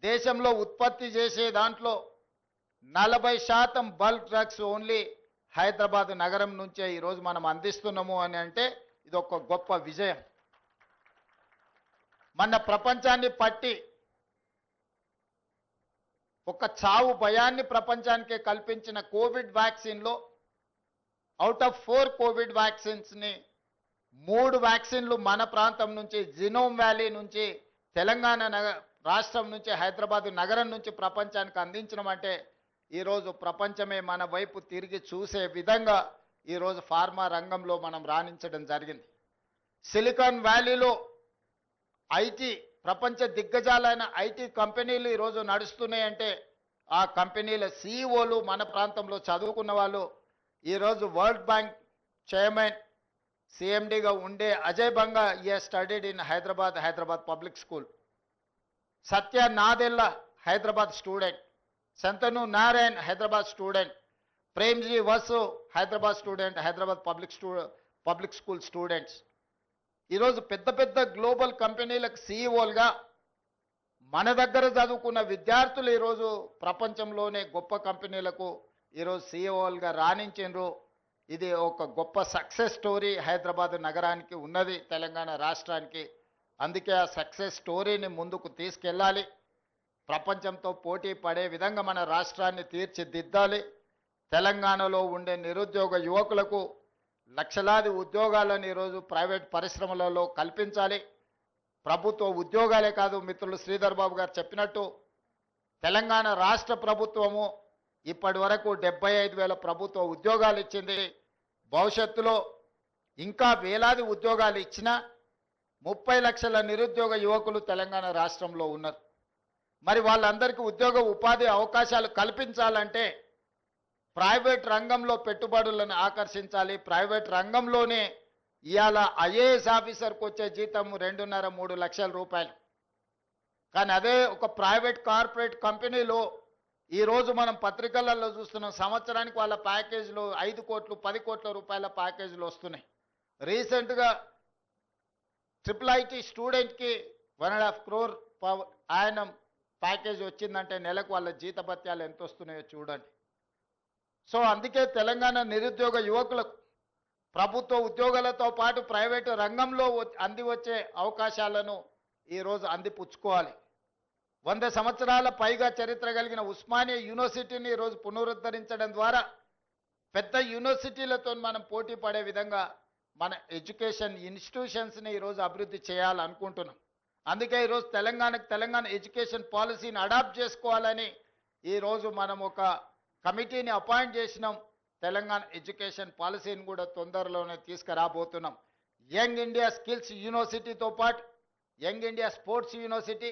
దేశంలో ఉత్పత్తి చేసే దాంట్లో 40% బల్క్ డ్రగ్స్ ఓన్లీ హైదరాబాద్ నగరం నుంచే ఈరోజు మనం అందిస్తున్నాము అని అంటే ఇది ఒక గొప్ప విజయం. మన ప్రపంచాన్ని పట్టి ఒక చావు భయాన్ని ప్రపంచానికే కల్పించిన కోవిడ్ వ్యాక్సిన్లో అవుట్ ఆఫ్ 4 కోవిడ్ వ్యాక్సిన్స్ని 3 వ్యాక్సిన్లు మన ప్రాంతం నుంచి జినోమ్ వ్యాలీ నుంచి తెలంగాణ రాష్ట్రం నుంచి హైదరాబాద్ నగరం నుంచి ప్రపంచానికి అందించడం అంటే ఈరోజు ప్రపంచమే మన వైపు తిరిగి చూసే విధంగా ఈరోజు ఫార్మా రంగంలో మనం రాణించడం జరిగింది. సిలికాన్ వ్యాలీలో ఐటీ ప్రపంచ దిగ్గజాలైన ఐటీ కంపెనీలు ఈరోజు నడుస్తున్నాయంటే ఆ కంపెనీల సీఈఓలు మన ప్రాంతంలో చదువుకున్న వాళ్ళు. ఈరోజు వరల్డ్ బ్యాంక్ చైర్మన్ సిఎండిగా ఉండే Ajay Banga studied in Hyderabad public school. Satya Nadella Hyderabad student, Shantanu Narayan Hyderabad student, Premji Vasu Hyderabad student, Hyderabad public school students. ఈరోజు పెద్ద పెద్ద గ్లోబల్ కంపెనీలకు సీఈఓలుగా మన దగ్గర చదువుకున్న విద్యార్థులు ఈరోజు ప్రపంచంలోనే గొప్ప కంపెనీలకు ఈరోజు సీఈఓలుగా రాణించారు. ఇది ఒక గొప్ప సక్సెస్ స్టోరీ హైదరాబాద్ నగరానికి ఉన్నది, తెలంగాణ రాష్ట్రానికి. అందుకే ఆ సక్సెస్ స్టోరీని ముందుకు తీసుకెళ్ళాలి. ప్రపంచంతో పోటీ పడే విధంగా మన రాష్ట్రాన్ని తీర్చిదిద్దాలి. తెలంగాణలో ఉండే నిరుద్యోగ యువకులకు లక్షలాది ఉద్యోగాలను ఈరోజు ప్రైవేట్ పరిశ్రమలలో కల్పించాలి. ప్రభుత్వ ఉద్యోగాలే కాదు, మిత్రులు శ్రీధర్ బాబు గారు చెప్పినట్టు తెలంగాణ రాష్ట్ర ప్రభుత్వము ఇప్పటి వరకు 75,000 ప్రభుత్వ ఉద్యోగాలు ఇచ్చింది. భవిష్యత్తులో ఇంకా వేలాది ఉద్యోగాలు ఇచ్చినా 30 లక్షల నిరుద్యోగ యువకులు తెలంగాణ రాష్ట్రంలో ఉన్నారు. మరి వాళ్ళందరికీ ఉద్యోగ ఉపాధి అవకాశాలు కల్పించాలంటే ప్రైవేట్ రంగంలో పెట్టుబడులను ఆకర్షించాలి. ప్రైవేట్ రంగంలోనే ఇవాళ ఐఏఎస్ ఆఫీసర్కి వచ్చే జీతం 2.5-3 లక్షల రూపాయలు. కానీ అదే ఒక ప్రైవేట్ కార్పొరేట్ కంపెనీలో ఈరోజు మనం పత్రికలలో చూస్తున్నాం, సంవత్సరానికి వాళ్ళ ప్యాకేజీలు 5 కోట్లు 10 కోట్ల రూపాయల ప్యాకేజీలు వస్తున్నాయి. రీసెంట్గా IIT స్టూడెంట్కి 1.5 crore ఆయన ప్యాకేజ్ వచ్చిందంటే నెలకు వాళ్ళ జీతభత్యాలు ఎంత వస్తున్నాయో చూడండి. సో అందుకే తెలంగాణ నిరుద్యోగ యువకులకు ప్రభుత్వ ఉద్యోగాలతో పాటు ప్రైవేటు రంగంలో అంది వచ్చే అవకాశాలను ఈరోజు అందిపుచ్చుకోవాలి. 100 సంవత్సరాల పైగా చరిత్ర కలిగిన ఉస్మానియా యూనివర్సిటీని ఈరోజు పునరుద్ధరించడం ద్వారా పెద్ద యూనివర్సిటీలతో మనం పోటీ పడే విధంగా మన ఎడ్యుకేషన్ ఇన్స్టిట్యూషన్స్ని ఈరోజు అభివృద్ధి చేయాలనుకుంటున్నాం. అందుకే ఈరోజు తెలంగాణ ఎడ్యుకేషన్ పాలసీని అడాప్ట్ చేసుకోవాలని ఈరోజు మనం ఒక కమిటీని అపాయింట్ చేసినాం. తెలంగాణ ఎడ్యుకేషన్ పాలసీని కూడా తొందరలోనే తీసుకురాబోతున్నాం. యంగ్ ఇండియా స్కిల్స్ యూనివర్సిటీతో పాటు young India sports university,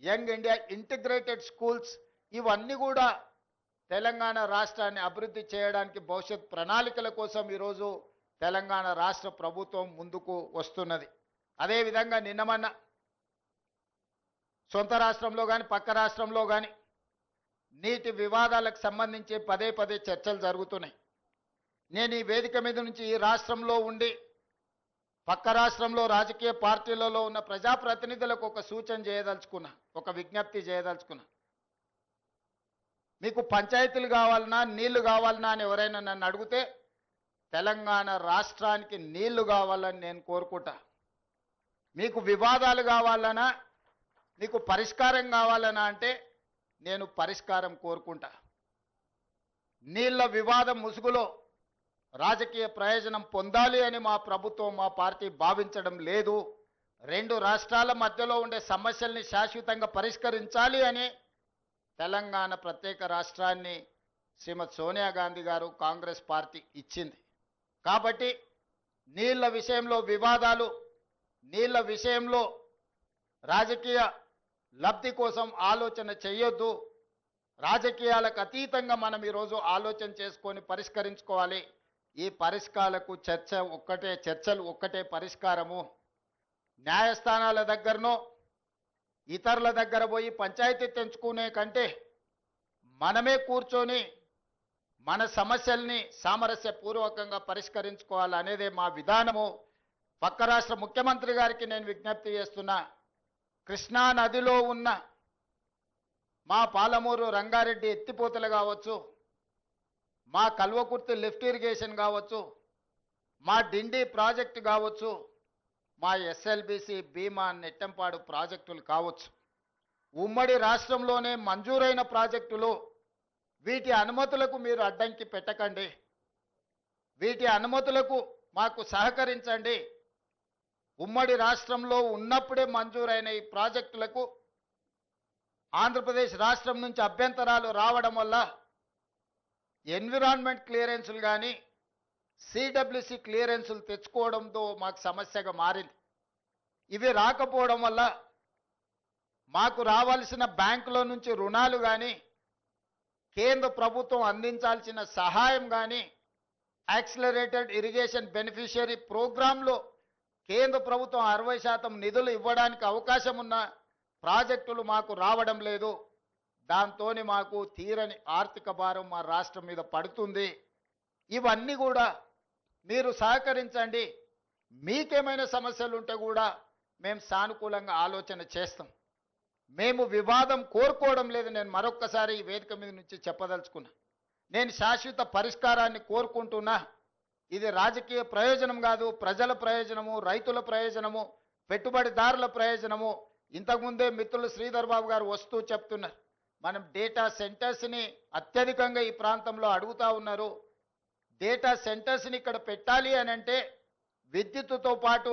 young India integrated schools, ఇవన్నీ కూడా తెలంగాణ రాష్ట్రాన్ని అభివృద్ధి చేయడానికి భవిష్యత్ ప్రణాళికల కోసం ఈరోజు తెలంగాణ రాష్ట్ర ప్రభుత్వం ముందుకు వస్తున్నది. అదేవిధంగా నిన్నమన్న సొంత రాష్ట్రంలో కానీ పక్క రాష్ట్రంలో కానీ నీటి వివాదాలకు సంబంధించి పదే చర్చలు జరుగుతున్నాయి. నేను ఈ వేదిక మీద నుంచి ఈ రాష్ట్రంలో ఉండి పక్క రాష్ట్రంలో రాజకీయ పార్టీలలో ఉన్న ప్రజాప్రతినిధులకు ఒక సూచన చేయదలుచుకున్నా, ఒక విజ్ఞప్తి చేయదలుచుకున్నా. మీకు పంచాయతీలు కావాలన్నా నీళ్లు కావాలన్నా అని ఎవరైనా నన్ను అడిగితే తెలంగాణ రాష్ట్రానికి నీళ్లు కావాలని నేను కోరుకుంటా. మీకు వివాదాలు కావాలన్నా, మీకు పరిష్కారం కావాలన్నా అంటే నేను పరిష్కారం కోరుకుంటా. నీళ్ల వివాదం ముసుగులో రాజకీయ ప్రయోజనం పొందాలి అని మా ప్రభుత్వం మా పార్టీ భావించడం లేదు. 2 రాష్ట్రాల మధ్యలో ఉండే సమస్యల్ని శాశ్వతంగా పరిష్కరించాలి అని తెలంగాణ ప్రత్యేక రాష్ట్రాన్ని శ్రీమతి సోనియా గాంధీ గారు కాంగ్రెస్ పార్టీ ఇచ్చింది. కాబట్టి నీళ్ల విషయంలో వివాదాలు, నీళ్ల విషయంలో రాజకీయ లబ్ధి కోసం ఆలోచన చేయొద్దు. రాజకీయాలకు అతీతంగా మనం ఈరోజు ఆలోచన చేసుకొని పరిష్కరించుకోవాలి. ఈ పరిష్కారాలకు చర్చలు ఒక్కటే పరిష్కారము. న్యాయస్థానాల దగ్గరనో ఇతరుల దగ్గర పోయి పంచాయతీ తెంచుకునే కంటే మనమే కూర్చొని మన సమస్యల్ని సామరస్యపూర్వకంగా పరిష్కరించుకోవాలనేదే మా విధానము. పక్క రాష్ట్ర ముఖ్యమంత్రి గారికి నేను విజ్ఞప్తి చేస్తున్నా, కృష్ణా నదిలో ఉన్న మా పాలమూరు రంగారెడ్డి ఎత్తిపోతలు కావచ్చు, మా కల్వకుర్తి లిఫ్ట్ ఇరిగేషన్ కావచ్చు, మా డిండి ప్రాజెక్టు కావచ్చు, మా ఎస్ఎల్బిసి భీమా నెట్టంపాడు ప్రాజెక్టులు కావచ్చు, ఉమ్మడి రాష్ట్రంలోనే మంజూరైన ప్రాజెక్టులు. వీటి అనుమతులకు మీరు అడ్డంకి పెట్టకండి, వీటి అనుమతులకు మాకు సహకరించండి. ఉమ్మడి రాష్ట్రంలో ఉన్నప్పుడే మంజూరైన ఈ ప్రాజెక్టులకు ఆంధ్రప్రదేశ్ రాష్ట్రం నుంచి అభ్యంతరాలు రావడం వల్ల ఎన్విరాన్మెంట్ క్లియరెన్సులు కానీ సిడబ్ల్యూసి క్లియరెన్సులు తెచ్చుకోవడంతో మాకు సమస్యగా మారింది. ఇవి రాకపోవడం వల్ల మాకు రావాల్సిన బ్యాంకులో నుంచి రుణాలు కానీ కేంద్ర ప్రభుత్వం అందించాల్సిన సహాయం కానీ యాక్సిలరేటెడ్ ఇరిగేషన్ బెనిఫిషియరీ ప్రోగ్రాంలో కేంద్ర ప్రభుత్వం 60% నిధులు ఇవ్వడానికి అవకాశం ఉన్న ప్రాజెక్టులు మాకు రావడం లేదు. దాంతో మాకు తీరని ఆర్థిక భారం మా రాష్ట్రం మీద పడుతుంది. ఇవన్నీ కూడా మీరు సహకరించండి. మీకేమైనా సమస్యలు ఉంటే కూడా మేము సానుకూలంగా ఆలోచన చేస్తాం. మేము వివాదం కోరుకోవడం లేదు. నేను మరొక్కసారి ఈ వేదిక మీద నుంచి చెప్పదలుచుకున్నా. నేను శాశ్వత పరిష్కారాన్ని కోరుకుంటున్నా. ఇది రాజకీయ ప్రయోజనం కాదు, ప్రజల ప్రయోజనము, రైతుల ప్రయోజనము, పెట్టుబడిదారుల ప్రయోజనము. ఇంతకుముందే మిత్రులు శ్రీధర్ బాబు గారు వస్తూ చెప్తున్నారు, మనం డేటా సెంటర్స్ని అత్యధికంగా ఈ ప్రాంతంలో అడుగుతా ఉన్నారు. డేటా సెంటర్స్ని ఇక్కడ పెట్టాలి అని అంటే విద్యుత్తుతో పాటు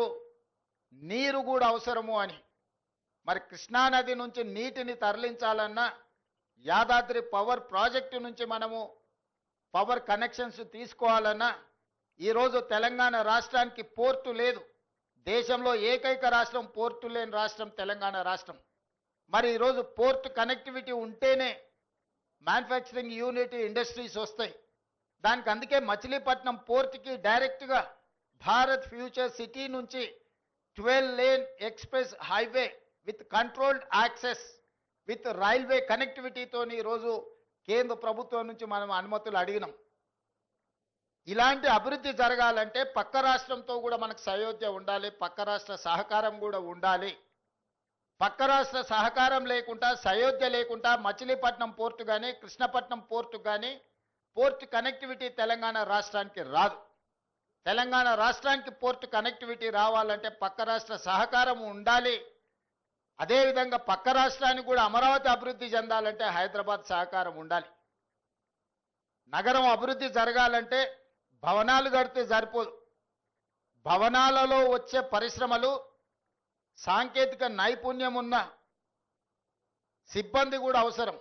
నీరు కూడా అవసరము అని. మరి కృష్ణానది నుంచి నీటిని తరలించాలన్నా యాదాద్రి పవర్ ప్రాజెక్టు నుంచి మనము పవర్ కనెక్షన్స్ తీసుకోవాలన్నా ఈరోజు తెలంగాణ రాష్ట్రానికి పోర్టు లేదు. దేశంలో ఏకైక రాష్ట్రం పోర్టు లేని రాష్ట్రం తెలంగాణ రాష్ట్రం. మరి ఈరోజు పోర్ట్ కనెక్టివిటీ ఉంటేనే మ్యానుఫ్యాక్చరింగ్ యూనిట్ ఇండస్ట్రీస్ వస్తాయి. దానికి అందుకే మచిలీపట్నం పోర్ట్కి డైరెక్ట్గా భారత్ ఫ్యూచర్ సిటీ నుంచి 12 lane express highway with controlled access with railway కనెక్టివిటీతో ఈరోజు కేంద్ర ప్రభుత్వం నుంచి మనం అనుమతులు అడిగినాం. ఇలాంటి అభివృద్ధి జరగాలంటే పక్క రాష్ట్రంతో కూడా మనకు సయోధ్య ఉండాలి, పక్క రాష్ట్ర సహకారం కూడా ఉండాలి. పక్క రాష్ట్ర సహకారం లేకుండా, సయోధ్య లేకుండా మచిలీపట్నం పోర్టు కానీ కృష్ణపట్నం పోర్టు కానీ పోర్ట్ కనెక్టివిటీ తెలంగాణ రాష్ట్రానికి రాదు. తెలంగాణ రాష్ట్రానికి పోర్ట్ కనెక్టివిటీ రావాలంటే పక్క రాష్ట్ర సహకారం ఉండాలి. అదేవిధంగా పక్క రాష్ట్రానికి కూడా అమరావతి అభివృద్ధి చెందాలంటే హైదరాబాద్ సహకారం ఉండాలి. నగరం అభివృద్ధి జరగాలంటే భవనాలు కడితే సరిపోదు. భవనాలలో వచ్చే పరిశ్రమలు, సాంకేతిక నైపుణ్యం ఉన్న సిబ్బంది కూడా అవసరం.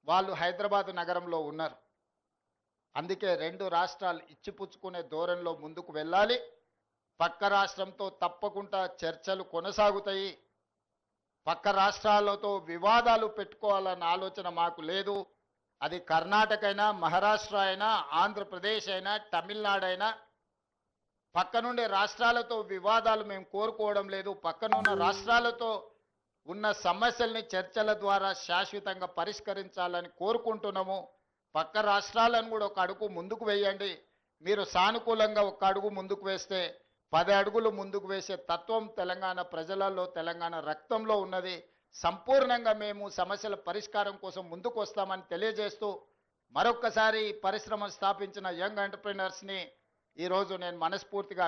వాళ్ళు హైదరాబాద్ నగరంలో ఉన్నారు. అందుకే రెండు రాష్ట్రాలు ఇచ్చిపుచ్చుకునే ధోరణిలో ముందుకు వెళ్ళాలి. పక్క రాష్ట్రంతో తప్పకుండా చర్చలు కొనసాగుతాయి. పక్క రాష్ట్రాలతో వివాదాలు పెట్టుకోవాలన్న ఆలోచన మాకు లేదు. అది కర్ణాటక అయినా, మహారాష్ట్ర అయినా, ఆంధ్రప్రదేశ్ అయినా, తమిళనాడు అయినా, పక్కనుండే రాష్ట్రాలతో వివాదాలు మేము కోరుకోవడం లేదు. పక్కనున్న రాష్ట్రాలతో ఉన్న సమస్యల్ని చర్చల ద్వారా శాశ్వతంగా పరిష్కరించాలని కోరుకుంటున్నాము. పక్క రాష్ట్రాలను కూడా ఒక అడుగు ముందుకు వేయండి. మీరు సానుకూలంగా ఒక అడుగు ముందుకు వేస్తే 10 అడుగులు ముందుకు వేసే తత్వం తెలంగాణ ప్రజలలో, తెలంగాణ రక్తంలో ఉన్నది. సంపూర్ణంగా మేము సమస్యల పరిష్కారం కోసం ముందుకు వస్తామని తెలియజేస్తూ మరొక్కసారి పరిశ్రమ స్థాపించిన యంగ్ ఎంటర్‌ప్రెన్యూర్స్ని ఈరోజు నేను మనస్ఫూర్తిగా